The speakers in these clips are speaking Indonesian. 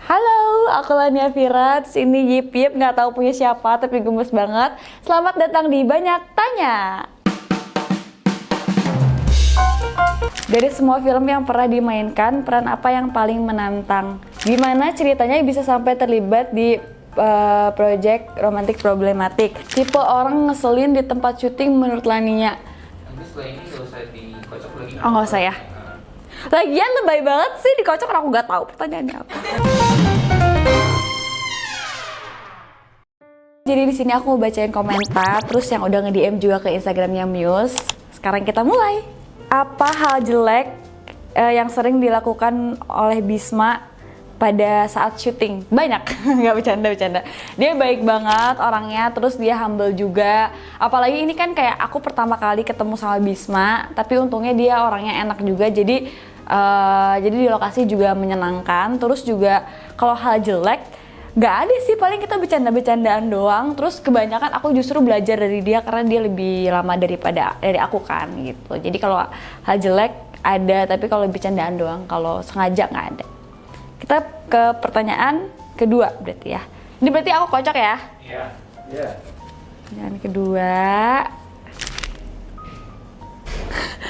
Halo, aku Lania Vira. Terus ini Yip Yip, nggak tahu punya siapa tapi gemes banget. Selamat datang di Banyak Tanya. Dari semua film yang pernah dimainkan, peran apa yang paling menantang? Gimana ceritanya bisa sampai terlibat di project romantic problematic? Tipe orang ngeselin di tempat syuting menurut Lania? Nanti setelah ini nggak usah dikocok lagi. Oh, nggak usah ya. Lagian lebay banget sih dikocok, aku nggak tahu pertanyaannya apa. Jadi di sini aku mau bacain komentar, terus yang udah nge-DM juga ke Instagramnya Muse. Sekarang kita mulai. Apa hal jelek yang sering dilakukan oleh Bisma pada saat syuting? Banyak, nggak bercanda. Dia baik banget orangnya, terus dia humble juga. Apalagi ini kan kayak aku pertama kali ketemu sama Bisma, tapi untungnya dia orangnya enak juga, jadi di lokasi juga menyenangkan. Terus juga kalau hal jelek nggak ada sih, paling kita bercanda-bercandaan doang. Terus kebanyakan aku justru belajar dari dia karena dia lebih lama dari aku kan gitu. Jadi kalau hal jelek ada, tapi kalau bercandaan doang, kalau sengaja nggak ada. Kita ke pertanyaan kedua berarti ya. Ini berarti aku kocok ya? Iya. Pertanyaan kedua.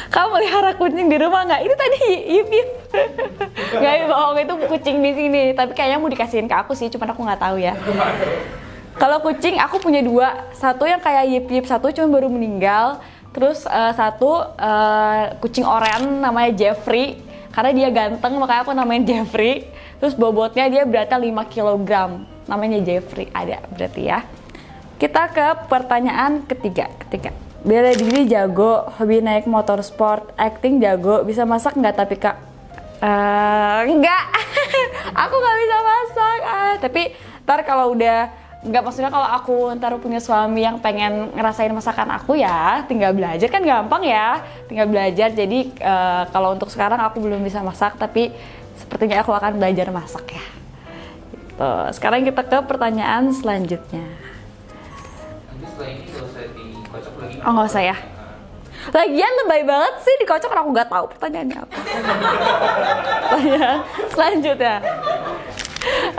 Kamu melihara kucing di rumah nggak? Ini tadi Yip Yip. Nggak, bohong, itu kucing di sini. Tapi kayaknya mau dikasihin ke aku sih, cuman aku nggak tahu ya. Kalau kucing aku punya dua. Satu yang kayak Yip Yip, satu cuma baru meninggal. Terus satu kucing oranye namanya Jeffrey. Karena dia ganteng makanya aku namain Jeffrey. Terus bobotnya dia beratnya 5 kg. Namanya Jeffrey, ada berarti ya. Kita ke pertanyaan ketiga. Bela diri jago, hobi naik motor sport, acting jago, bisa masak nggak tapi kak? Enggak, aku nggak bisa masak. Tapi ntar kalau udah, nggak, maksudnya kalau aku ntar punya suami yang pengen ngerasain masakan aku ya, tinggal belajar, kan gampang ya, tinggal belajar. Jadi kalau untuk sekarang aku belum bisa masak, tapi sepertinya aku akan belajar masak ya. Gitu. Sekarang kita ke pertanyaan selanjutnya. Nanti setelah ini nggak usah dikocok lagi. Oh, nggak usah ya. Lagian lebay banget sih dikocok, aku nggak tahu pertanyaannya apa. Pertanyaan selanjutnya.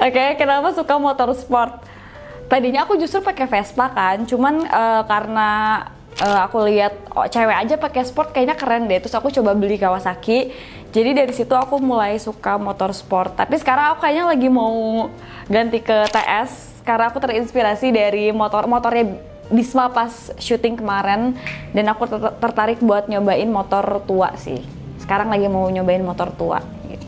Oke, kenapa suka motor sport? Tadinya aku justru pakai Vespa kan, cuman karena aku lihat cewek aja pakai sport kayaknya keren deh, terus aku coba beli Kawasaki. Jadi dari situ aku mulai suka motor sport. Tapi sekarang aku kayaknya lagi mau ganti ke TS karena aku terinspirasi dari motornya Bisma pas syuting kemarin, dan aku tertarik buat nyobain motor tua sih. Sekarang lagi mau nyobain motor tua gitu.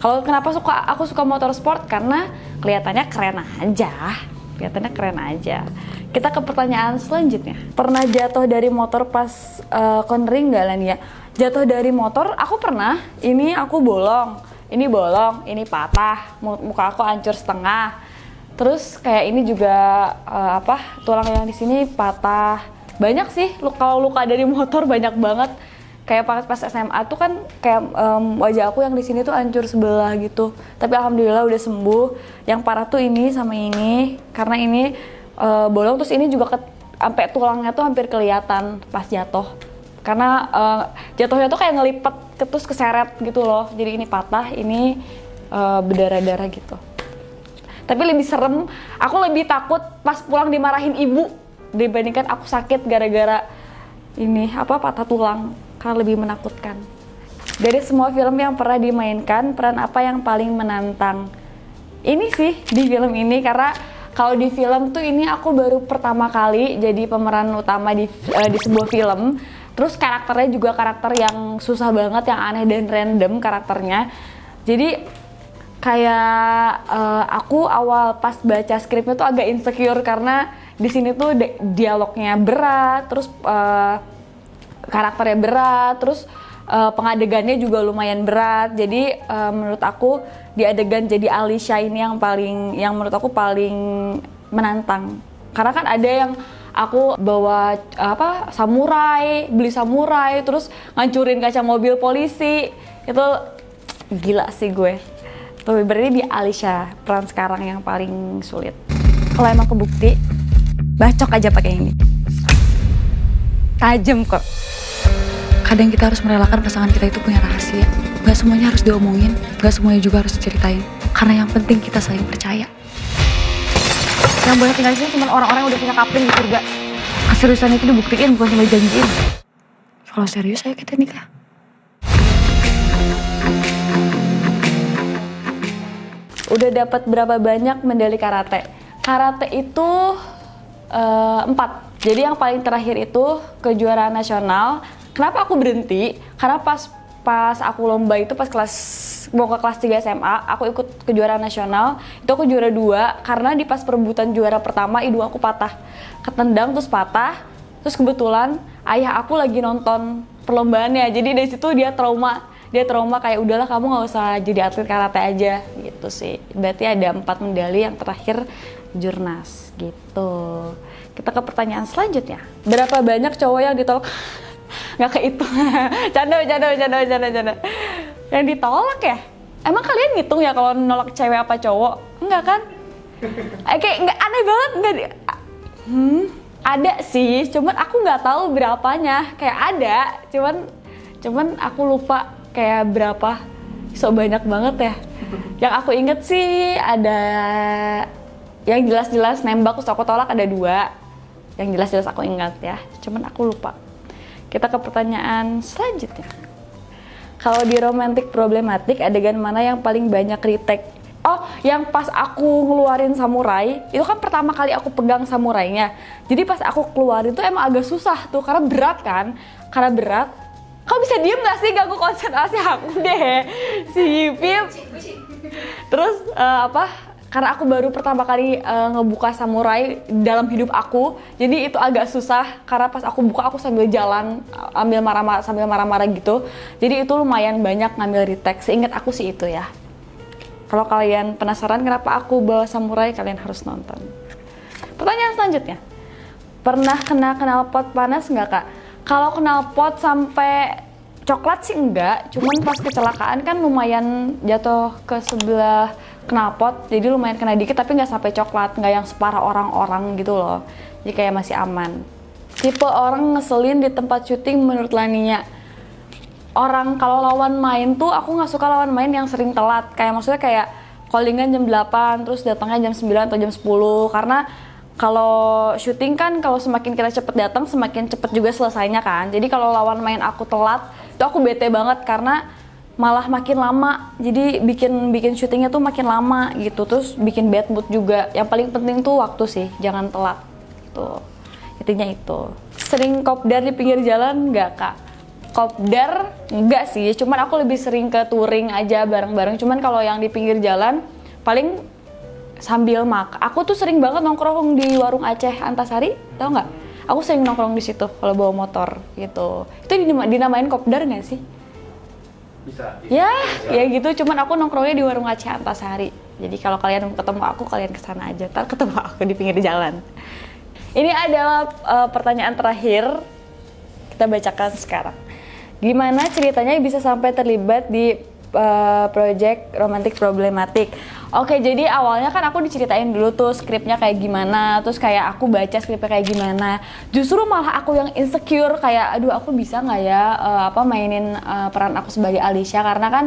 Kalau kenapa aku suka motor sport? Karena kelihatannya keren aja. Kita ke pertanyaan selanjutnya. Pernah jatuh dari motor pas konring nggak Lania? Jatuh dari motor aku pernah. Ini aku bolong, ini patah, muka aku hancur setengah. Terus kayak ini juga tulang yang di sini patah. Banyak sih kalau luka dari motor, banyak banget. Kayak pas SMA tuh kan kayak wajah aku yang di sini tuh hancur sebelah gitu. Tapi alhamdulillah udah sembuh. Yang parah tuh ini sama ini, karena ini bolong, terus ini juga sampai tulangnya tuh hampir kelihatan pas jatuh. Karena jatuhnya tuh kayak ngelipet terus keseret gitu loh. Jadi ini patah, ini berdarah-darah gitu. Tapi lebih serem, aku lebih takut pas pulang dimarahin ibu dibandingkan aku sakit gara-gara ini patah tulang, karena lebih menakutkan. Dari semua film yang pernah dimainkan, peran apa yang paling menantang? Ini sih di film ini, karena kalau di film tuh ini aku baru pertama kali jadi pemeran utama di sebuah film. Terus karakternya juga karakter yang susah banget, yang aneh dan random karakternya. Jadi kayak aku awal pas baca skripnya tuh agak insecure karena di sini tuh dialognya berat, terus karakternya berat, terus pengadegannya juga lumayan berat. Jadi menurut aku di adegan jadi Alicia ini yang menurut aku paling menantang. Karena kan ada yang aku bawa beli samurai, terus ngancurin kaca mobil polisi. Itu gila sih gue. Tapi berarti di Alicia peran sekarang yang paling sulit. Kalau emang kebukti, bacok aja pakai ini. Tajem kok. Kadang kita harus merelakan pasangan kita itu punya rahasia. Gak semuanya harus diomongin, gak semuanya juga harus diceritain. Karena yang penting kita saling percaya. Yang boleh tinggal di sini cuma orang-orang yang udah punya kapling di surga. Keseriusan itu dibuktiin bukan cuma dijanjiin. Kalau serius ayo kita nikah. Udah dapat berapa banyak medali karate? Karate itu 4. Jadi yang paling terakhir itu kejuaraan nasional. Kenapa aku berhenti? Karena pas aku lomba itu mau ke kelas 3 SMA, aku ikut kejuaraan nasional. Itu aku juara 2 karena di pas perebutan juara pertama hidung aku patah. Ketendang terus patah. Terus kebetulan ayah aku lagi nonton perlombaannya. Jadi dari situ dia trauma kayak udahlah kamu nggak usah jadi atlet karate aja gitu sih. Berarti ada 4 medali, yang terakhir jurnas gitu. Kita ke pertanyaan selanjutnya. Berapa banyak cowok yang ditolak? Nggak kehitung. Canda. Yang ditolak ya? Emang kalian ngitung ya kalau nolak cewek apa cowok? Enggak kan? Kayak nggak, aneh banget nggak? Ada sih, cuman aku nggak tahu berapanya. Kayak ada, cuman aku lupa kayak berapa. So banyak banget ya. Yang aku inget sih ada yang jelas-jelas nembak terus aku tolak ada 2. Yang jelas-jelas aku ingat ya, cuman aku lupa. Kita ke pertanyaan selanjutnya. Kalau di romantic problematic, adegan mana yang paling banyak retake? Oh, yang pas aku ngeluarin samurai, itu kan pertama kali aku pegang samurainya. Jadi pas aku keluarin tuh emang agak susah tuh, karena berat kan. Karena berat. Kau bisa diem gak sih? Ganggu konsentrasi aku deh, si Yipip. Terus karena aku baru pertama kali ngebuka samurai dalam hidup aku, jadi itu agak susah karena pas aku buka aku sambil jalan sambil marah-marah gitu. Jadi itu lumayan banyak ngambil retake. Seingat aku sih itu ya. Kalau kalian penasaran kenapa aku bawa samurai, kalian harus nonton. Pertanyaan selanjutnya. Pernah kena knalpot panas nggak kak? Kalau knalpot sampai coklat sih enggak, cuman pas kecelakaan kan lumayan jatuh ke sebelah knalpot, jadi lumayan kena dikit tapi nggak sampai coklat, nggak yang separah orang-orang gitu loh, jadi kayak masih aman. Tipe orang ngeselin di tempat syuting menurut Laninya? Orang kalau lawan main tuh aku nggak suka lawan main yang sering telat, kayak maksudnya kayak callingan jam 8 terus datangnya jam 9 atau jam 10, karena kalau syuting kan kalau semakin kita cepet datang semakin cepet juga selesainya kan. Jadi kalau lawan main aku telat itu aku bete banget karena malah makin lama, jadi bikin syutingnya tuh makin lama gitu, terus bikin bad mood juga. Yang paling penting tuh waktu sih, jangan telat gitu. Intinya itu. Sering kopdar di pinggir jalan nggak kak? Kopdar enggak sih, cuman aku lebih sering ke touring aja bareng-bareng. Cuman kalau yang di pinggir jalan paling sambil makan. Aku tuh sering banget nongkrong di warung Aceh Antasari, tau nggak? Aku sering nongkrong di situ kalau bawa motor gitu. Itu dinamain kopdar nggak sih? Bisa. Ya gitu. Cuman aku nongkrongnya di warung Aceh Antasari. Jadi kalau kalian mau ketemu aku, kalian kesana aja. Ntar ketemu aku di pinggir jalan. Ini adalah pertanyaan terakhir. Kita bacakan sekarang. Gimana ceritanya bisa sampai terlibat di project romantic problematic? Oke, jadi awalnya kan aku diceritain dulu tuh skripnya kayak gimana, terus kayak aku baca skripnya kayak gimana. Justru malah aku yang insecure, kayak aduh aku bisa nggak ya mainin peran aku sebagai Alicia, karena kan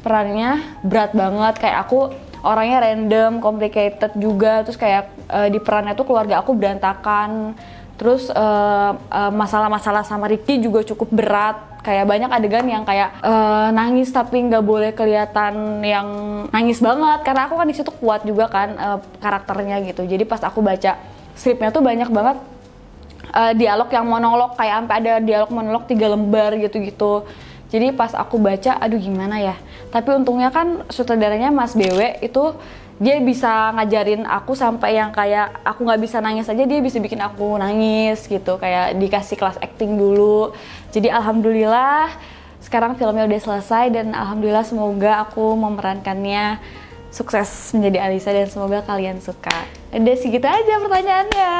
perannya berat banget, kayak aku orangnya random, complicated juga, terus kayak di perannya tuh keluarga aku berantakan. Terus masalah-masalah sama Ricky juga cukup berat. Kayak banyak adegan yang kayak nangis tapi nggak boleh kelihatan yang nangis banget. Karena aku kan di situ kuat juga kan karakternya gitu. Jadi pas aku baca skripnya tuh banyak banget dialog yang monolog. Kayak sampai ada dialog monolog 3 lembar gitu-gitu. Jadi pas aku baca, aduh gimana ya. Tapi untungnya kan sutradaranya Mas BW itu dia bisa ngajarin aku sampai yang kayak aku nggak bisa nangis aja dia bisa bikin aku nangis gitu, kayak dikasih kelas acting dulu. Jadi alhamdulillah sekarang filmnya udah selesai dan alhamdulillah semoga aku memerankannya sukses menjadi Alisa dan semoga kalian suka. Udah segitu aja pertanyaannya.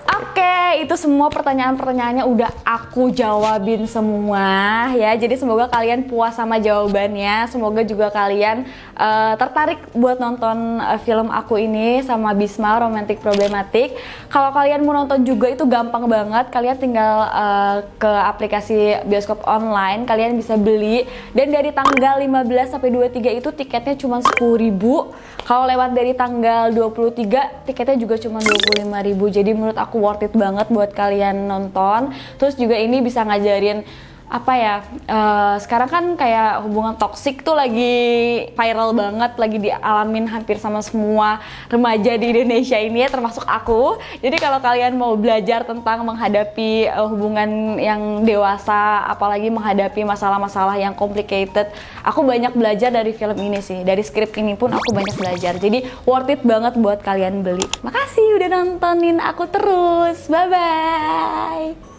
Oke, Oke, itu semua pertanyaan-pertanyaannya udah aku jawabin semua ya. Jadi semoga kalian puas sama jawabannya. Semoga juga kalian tertarik buat nonton film aku ini sama Bisma Romantic Problematic. Kalau kalian mau nonton juga itu gampang banget. Kalian tinggal ke aplikasi bioskop online, kalian bisa beli. Dan dari tanggal 15 sampai 23 itu tiketnya cuma 10.000. Kalau lewat dari tanggal 23 tiketnya juga cuma 25.000. Jadi menurut aku worth it banget buat kalian nonton. Terus juga ini bisa ngajarin apa ya, sekarang kan kayak hubungan toksik tuh lagi viral banget, lagi dialamin hampir sama semua remaja di Indonesia ini ya, termasuk aku. Jadi kalau kalian mau belajar tentang menghadapi hubungan yang dewasa, apalagi menghadapi masalah-masalah yang complicated, aku banyak belajar dari film ini sih. Dari skrip ini pun aku banyak belajar. Jadi worth it banget buat kalian beli. Makasih udah nontonin aku terus. Bye-bye.